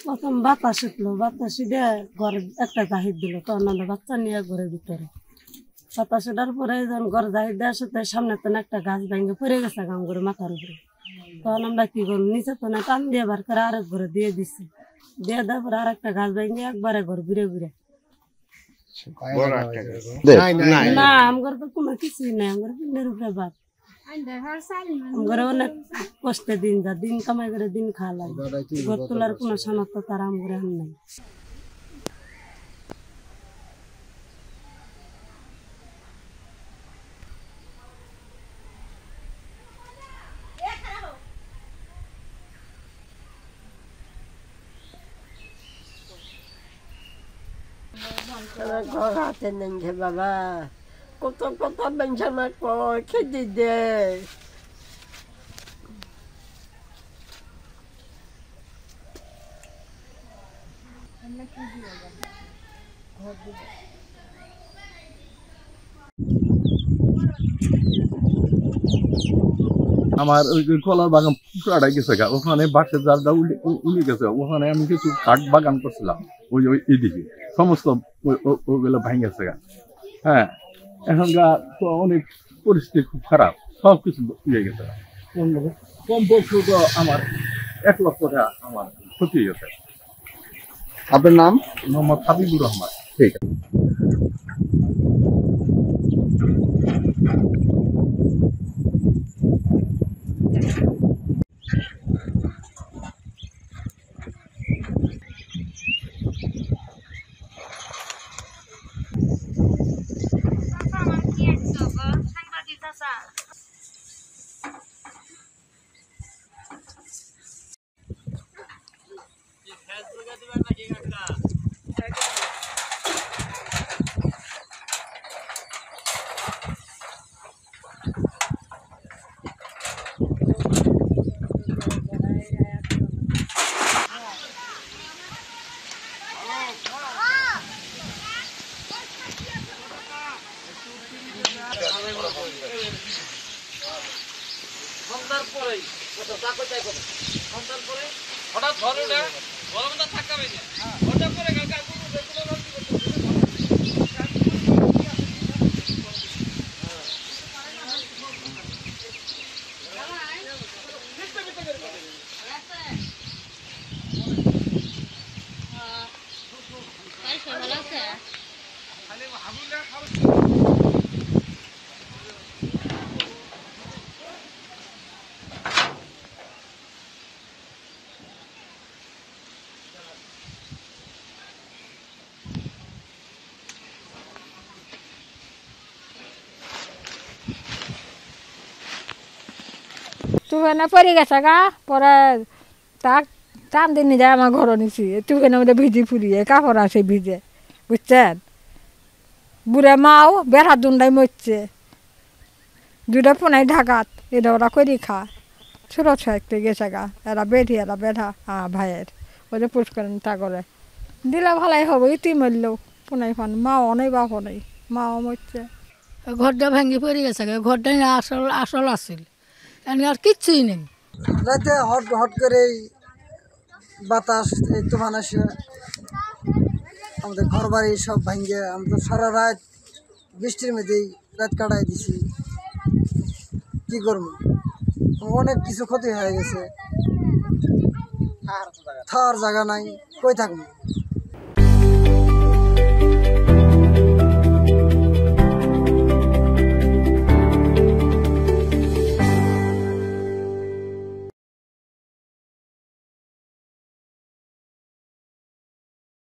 প্রথম বাতাস উঠলো, বাতাস দিয়ে ঘরে একটা জাহিদ দিল, তখন আমরা বাচ্চা নিয়ে ঘরের ভিতরে বাতাস ওঠার পরে যখন ঘর জাহিদ দেওয়ার সাথে সামনে তো একটা গাছ ভেঙে পড়ে গেছে গাম করে মাথার উপরে। তখন আমরা কি করবো, নিচে তো না টান দিয়ে বার করে আরেক ঘরে দিয়ে দিচ্ছি, দিয়ে দেওয়ার পরে আর একটা গাছ ভেঙে একবারে ঘর ঘুরে ঘুরে। না আমার তো কোনো কিছুই নেই, আমার পিন্ডের উপরে বাদ। আমার অনেক কষ্টে দিন যা, দিন কামাই করে দিন খাওয়া লাগে, ঘর তোলার কোনো সামর্থ্য তার আমার নেই। ঘর হাতে নেই বাবা, কত কত বেঞ্চানা কয় খেতে দে। আমার ওই কলার বাগান পুরাটা গেছে গা, ওখানে বাঁশের জালটা উড়ে গেছে, ওখানে আমি কিছু কাঠ বাগান করছিলাম ওই ওই এদিকে, সমস্ত ওইগুলো ভাঙে গেছে গা। হ্যাঁ, এখনকার তো অনেক পরিস্থিতি খুব খারাপ, সব কিছু ইয়ে গেছে। কমপক্ষে তো আমার 1 লক্ষ টাকা আমার ক্ষতি গেছে। আপনার নাম? মোহাম্মদ হাবিবুর রহমান। ঠিক আছে। হঠাৎ ধরে ওটা গরম তো থাকবে না, ওটা করে তুফানে পড়ে গেছে গা, পরে তাক টান দিয়ে নিয়ে যায় আমার ঘরে নিছি, তুফানের মধ্যে ভিজি ফুরিয়ে কাপড় আছে ভিজে, বুঝছেন। বুড়ে মাও বেড়া দুন্ডাই মরছে, 2টা পোনাই ঢাকাত, এটা ওরা করি খা। ছোট ছয়তে গেছে গা, এরা বেঠি এরা বেঠা ভাইয়ের, ওদের পুষ করেন তা করে দিলে ভালাই হবো। ইতি মরলেও পোনাই ফান, মাও নেই বাপও নেই, মাও মরছে। ঘরটা ভেঙে পড়ে গেছে, ঘরটাই আসল আসল আসছিল, আর কিচ্ছুই নেই। রাতে হট হট করে বাতাস, এই তুফান আসে আমাদের ঘর বাড়ি সব ভাঙে, আমরা সারা রাত বৃষ্টির মধ্যেই রাত কাটাই দিছি। কি করবো, অনেক কিছু ক্ষতি হয়ে গেছে, থার জায়গা নাই, কই থাকবো।